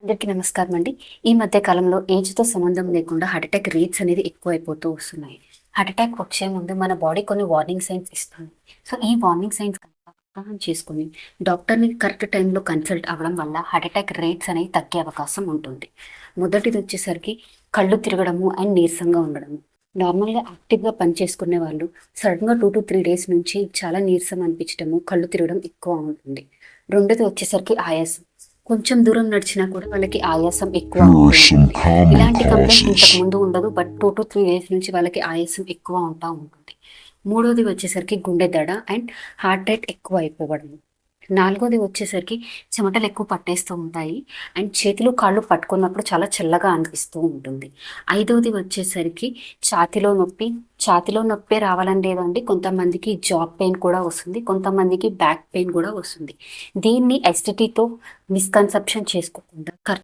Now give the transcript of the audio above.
అందరికీ నమస్కారం అండి. ఈ మధ్య కాలంలో ఏజ్‌తో సంబంధం లేకుండా హార్ట్ అటాక్ రేట్స్ అనేది ఎక్కువైపోతూ వస్తున్నాయి. హార్ట్ అటాక్ వచ్చే ముందు మన బాడీ కొన్ని వార్నింగ్ సైన్స్ ఇస్తుంది. సో, ఈ వార్నింగ్ సైన్స్ కనుక అవగాహన చేసుకొని డాక్టర్‌ని కరెక్ట్ టైంలో కన్సల్ట్ అవ్వడం వల్ల హార్ట్ అటాక్ రేట్స్ అనేవి తగ్గే అవకాశం ఉంటుంది. మొదటిది వచ్చేసరికి కళ్ళు తిరగడము అండ్ నీరసంగా ఉండడము. నార్మల్‌గా యాక్టివ్‌గా పని చేసుకునే వాళ్ళు సడెన్‌గా 2-3 డేస్ నుంచి చాలా నీరసం అనిపించడము, కళ్ళు తిరగడం ఎక్కువ ఉంటుంది. రెండోది వచ్చేసరికి ఆయాసం. కొంచెం దూరం నడిచినా కూడా వాళ్ళకి ఆయాసం ఎక్కువ Here అవుతూ are some ఉంటుంది. common ఇలాంటి కంప్లెయింట్ causes. ఇంతకుముందు ఉండదు. బట్ 2-3 డేస్ నుంచి వాళ్ళకి ఆయాసం ఎక్కువ ఉంటా ఉంటుంది. మూడోది వచ్చేసరికి గుండె దడ అండ్ హార్ట్ రేట్ ఎక్కువ అయిపోవడం. నాలుగోది వచ్చేసరికి చెమటలు ఎక్కువ పట్టేస్తూ ఉంటాయి. అండ్ చేతులు, కాళ్ళు పట్టుకున్నప్పుడు చాలా చల్లగా అనిపిస్తూ ఉంటుంది. ఐదోది వచ్చేసరికి ఛాతీలో నొప్పి. ఛాతీలో నొప్పే రావాలని లేదండి. కొంతమందికి జాబ్ పెయిన్ కూడా వస్తుంది. కొంతమందికి బ్యాక్ పెయిన్ కూడా వస్తుంది. దీన్ని ఎస్టిటీతో మిస్కన్సెప్షన్ చేసుకోకుండా